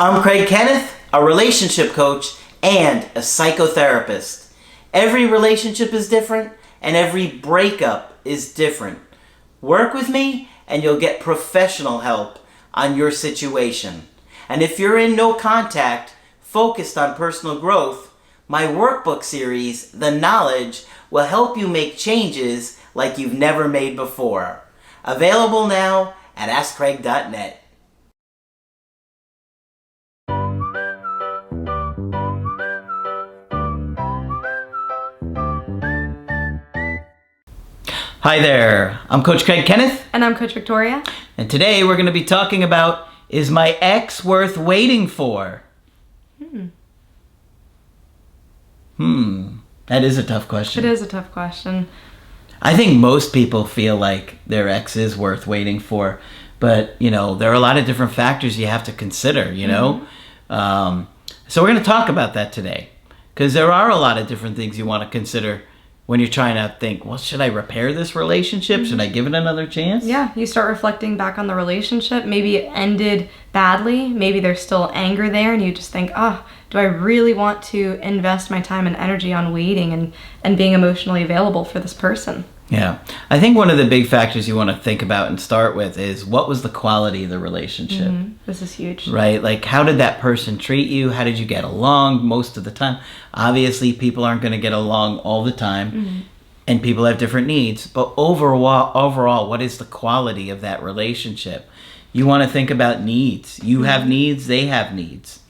I'm Craig Kenneth, a relationship coach and a psychotherapist. Every relationship is different and every breakup is different. Work with me and you'll get professional help on your situation. And if you're in no contact, focused on personal growth, my workbook series, The Knowledge, will help you make changes like you've never made before. Available now at AskCraig.net. Hi there, I'm Coach Craig Kenneth. And I'm Coach Victoria. And today we're going to be talking about, is my ex worth waiting for? That is a tough question. It is a tough question. I think most people feel like their ex is worth waiting for. But, there are a lot of different factors you have to consider, So we're going to talk about that today. Because there are a lot of different things you want to consider when you're trying to think, well, should I repair this relationship? Should I give it another chance? Yeah, you start reflecting back on the relationship. Maybe it ended badly. Maybe there's still anger there, and you just think, do I really want to invest my time and energy on waiting and being emotionally available for this person? Yeah. I think one of the big factors you want to think about and start with is, what was the quality of the relationship? This is huge. Right? Like, how did that person treat you? How did you get along most of the time? Obviously, people aren't going to get along all the time, and people have different needs. But overall, what is the quality of that relationship? You want to think about needs. You have needs, they have needs.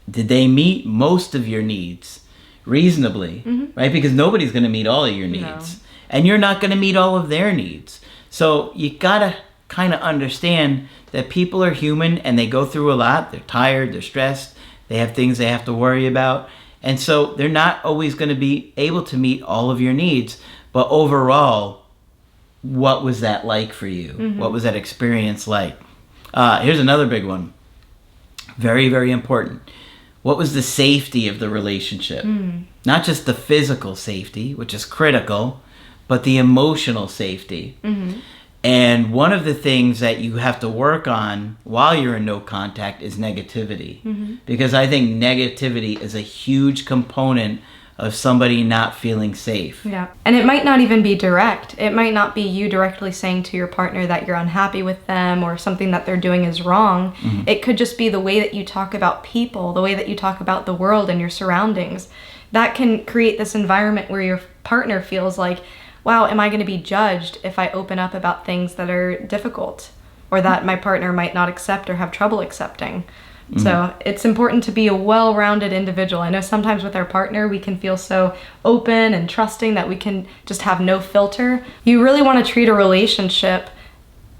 Did they meet most of your needs reasonably? Right? Because nobody's going to meet all of your needs. No. And you're not going to meet all of their needs. So you got to kind of understand that people are human and they go through a lot. They're tired, they're stressed, they have things they have to worry about. And so they're not always going to be able to meet all of your needs. But overall, what was that like for you? What was that experience like? Here's another big one. Very, very important. What was the safety of the relationship? Not just the physical safety, which is critical, but the emotional safety. And one of the things that you have to work on while you're in no contact is negativity. Because I think negativity is a huge component of somebody not feeling safe. Yeah. And it might not even be direct. It might not be you directly saying to your partner that you're unhappy with them or something that they're doing is wrong. It could just be the way that you talk about people, the way that you talk about the world and your surroundings. That can create this environment where your partner feels like, wow, am I going to be judged if I open up about things that are difficult or that my partner might not accept or have trouble accepting? So it's important to be a well-rounded individual. I know sometimes with our partner, we can feel so open and trusting that we can just have no filter. You really want to treat a relationship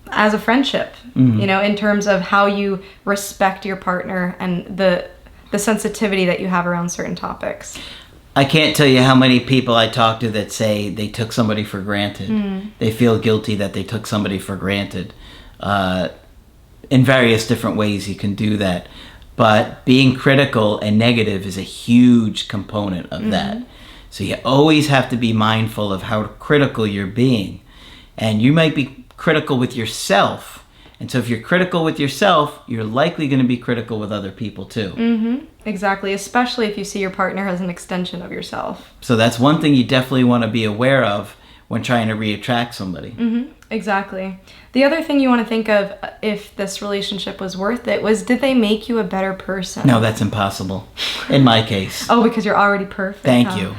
as a friendship, in terms of how you respect your partner and the sensitivity that you have around certain topics. I can't tell you how many people I talk to that say they took somebody for granted. They feel guilty that they took somebody for granted. In various different ways you can do that. But being critical and negative is a huge component of that. So you always have to be mindful of how critical you're being. And you might be critical with yourself. And so if you're critical with yourself, you're likely going to be critical with other people too. Exactly, especially if you see your partner as an extension of yourself. So that's one thing you definitely want to be aware of when trying to reattract somebody. Exactly. The other thing you want to think of if this relationship was worth it was, did they make you a better person? No, that's impossible in my case. Oh, because you're already perfect. Thank you.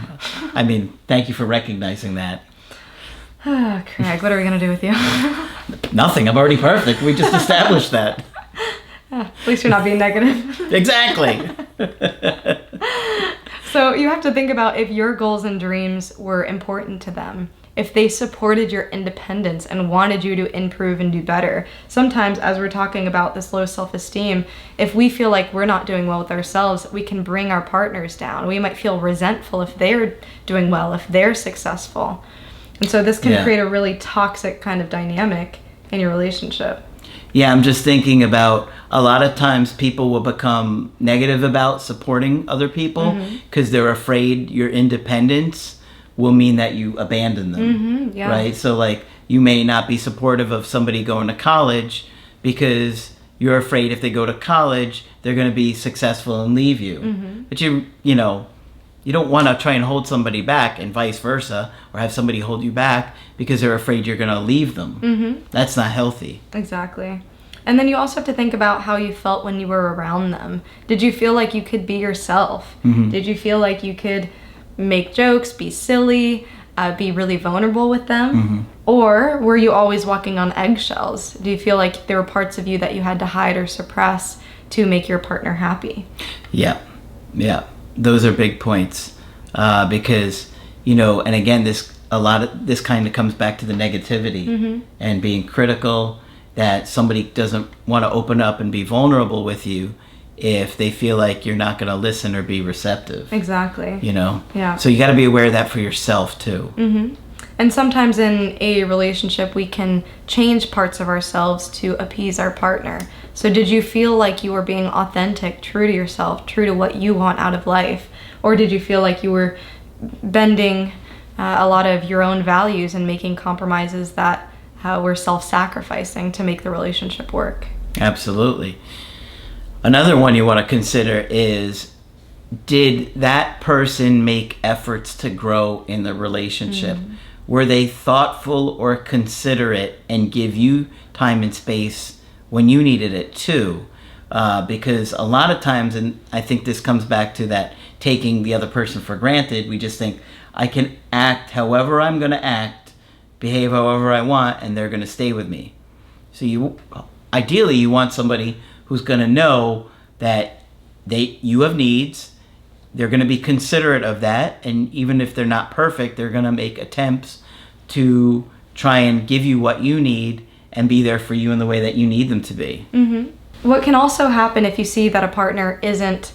I mean, thank you for recognizing that. Craig, what are we going to do with you? Nothing. I'm already perfect. We just established that. At least you're not being negative. Exactly. So you have to think about if your goals and dreams were important to them. If they supported your independence and wanted you to improve and do better. Sometimes, as we're talking about this low self-esteem, if we feel like we're not doing well with ourselves, we can bring our partners down. We might feel resentful if they're doing well, if they're successful. And so this can create a really toxic kind of dynamic in your relationship. Yeah, I'm just thinking about a lot of times people will become negative about supporting other people because they're afraid your independence will mean that you abandon them, right? So like you may not be supportive of somebody going to college because you're afraid if they go to college, they're going to be successful and leave you. But you know, you don't want to try and hold somebody back and vice versa, or have somebody hold you back because they're afraid you're going to leave them. That's not healthy. Exactly. And then you also have to think about how you felt when you were around them. Did you feel like you could be yourself? Did you feel like you could make jokes, be silly, be really vulnerable with them? Or were you always walking on eggshells? Do you feel like there were parts of you that you had to hide or suppress to make your partner happy? Yeah. Those are big points, because, you know, and again, a lot of this kind of comes back to the negativity and being critical, that somebody doesn't want to open up and be vulnerable with you if they feel like you're not going to listen or be receptive. Exactly. You know? Yeah. So you got to be aware of that for yourself too. And sometimes in a relationship, we can change parts of ourselves to appease our partner. So did you feel like you were being authentic, true to yourself, true to what you want out of life? Or did you feel like you were bending a lot of your own values and making compromises that were self-sacrificing to make the relationship work? Absolutely. Another one you want to consider is, did that person make efforts to grow in the relationship? Were they thoughtful or considerate and give you time and space when you needed it too? Because a lot of times, and I think this comes back to that taking the other person for granted, we just think, I can act however I'm going to act, behave however I want, and they're going to stay with me. So ideally you want somebody who's going to know that you have needs. They're going to be considerate of that, and even if they're not perfect, they're going to make attempts to try and give you what you need and be there for you in the way that you need them to be. What can also happen if you see that a partner isn't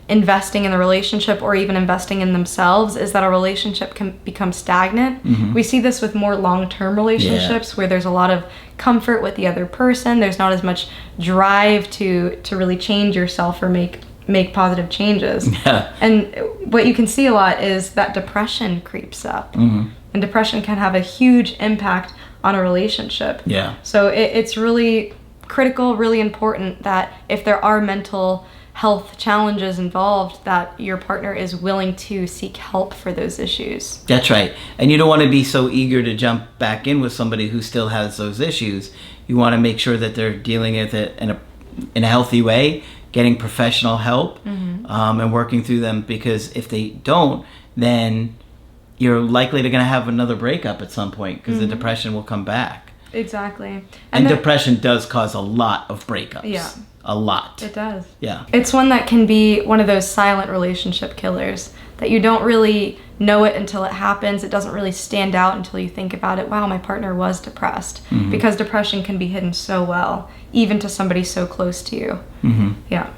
investing in the relationship or even investing in themselves is that a relationship can become stagnant. We see this with more long-term relationships where there's a lot of comfort with the other person. There's not as much drive to really change yourself or make positive changes. And what you can see a lot is that depression creeps up. And depression can have a huge impact on a relationship. So it's really critical, really important that if there are mental health challenges involved, that your partner is willing to seek help for those issues. That's right. And you don't want to be so eager to jump back in with somebody who still has those issues. You want to make sure that they're dealing with it in a healthy way, getting professional help, and working through them, because if they don't, then you're likely to going to have another breakup at some point, because the depression will come back. Exactly. And depression does cause a lot of breakups. Yeah. A lot. It does. Yeah. It's one that can be one of those silent relationship killers that you don't really know it until it happens. It doesn't really stand out until you think about it. Wow, my partner was depressed. Because depression can be hidden so well, even to somebody so close to you. Yeah.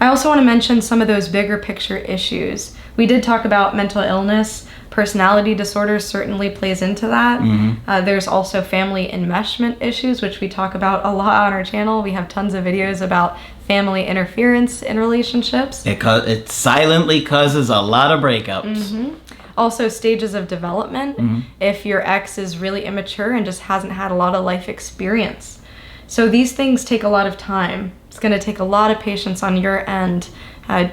I also want to mention some of those bigger picture issues. We did talk about mental illness. Personality disorders certainly plays into that. There's also family enmeshment issues, which we talk about a lot on our channel. We have tons of videos about family interference in relationships. It silently causes a lot of breakups. Also, stages of development. If your ex is really immature and just hasn't had a lot of life experience. So these things take a lot of time. It's going to take a lot of patience on your end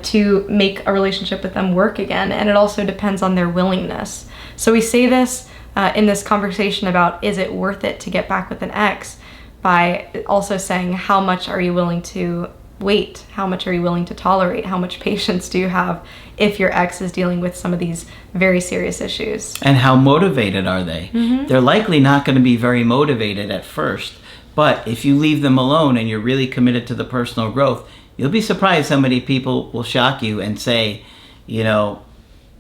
to make a relationship with them work again, and it also depends on their willingness. So we say this in this conversation about, is it worth it to get back with an ex, by also saying, how much are you willing to wait? How much are you willing to tolerate? How much patience do you have if your ex is dealing with some of these very serious issues? And how motivated are they? They're likely not going to be very motivated at first, but if you leave them alone and you're really committed to the personal growth, you'll be surprised how many people will shock you and say, you know,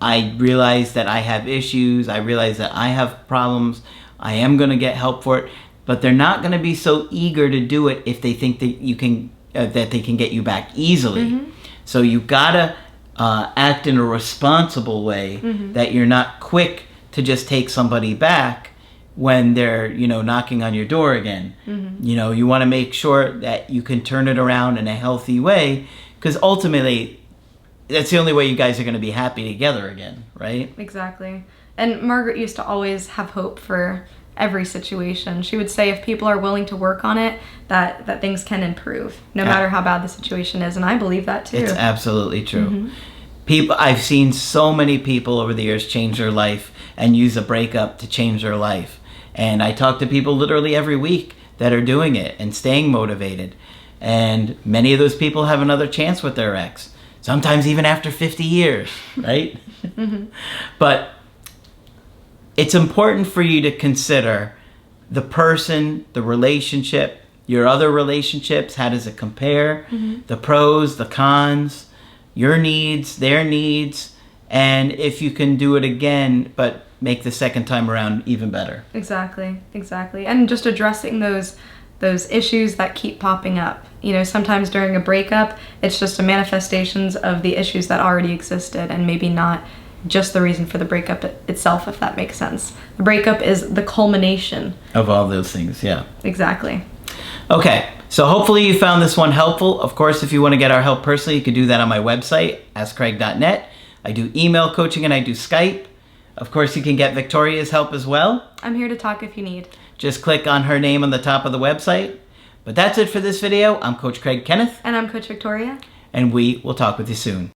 I realize that I have issues. I realize that I have problems. I am going to get help for it. But they're not going to be so eager to do it if they think that that they can get you back easily. So you got to act in a responsible way, that you're not quick to just take somebody back when they're, knocking on your door again. You want to make sure that you can turn it around in a healthy way, because ultimately that's the only way you guys are going to be happy together again, right? Exactly. And Margaret used to always have hope for every situation. She would say if people are willing to work on it, that things can improve, no matter how bad the situation is. And I believe that too. It's absolutely true. I've seen so many people over the years change their life and use a breakup to change their life. And I talk to people literally every week that are doing it and staying motivated. And many of those people have another chance with their ex. Sometimes even after 50 years, right? But it's important for you to consider the person, the relationship, your other relationships. How does it compare? The pros, the cons, your needs, their needs, and if you can do it again, but make the second time around even better. Exactly. And just addressing those issues that keep popping up. You know, sometimes during a breakup, it's just a manifestations of the issues that already existed and maybe not just the reason for the breakup itself, if that makes sense. The breakup is the culmination of all those things, yeah. Exactly. Okay, so hopefully you found this one helpful. Of course, if you want to get our help personally, you can do that on my website, askcraig.net. I do email coaching and I do Skype. Of course, you can get Victoria's help as well. I'm here to talk if you need. Just click on her name on the top of the website. But that's it for this video. I'm Coach Craig Kenneth. And I'm Coach Victoria. And we will talk with you soon.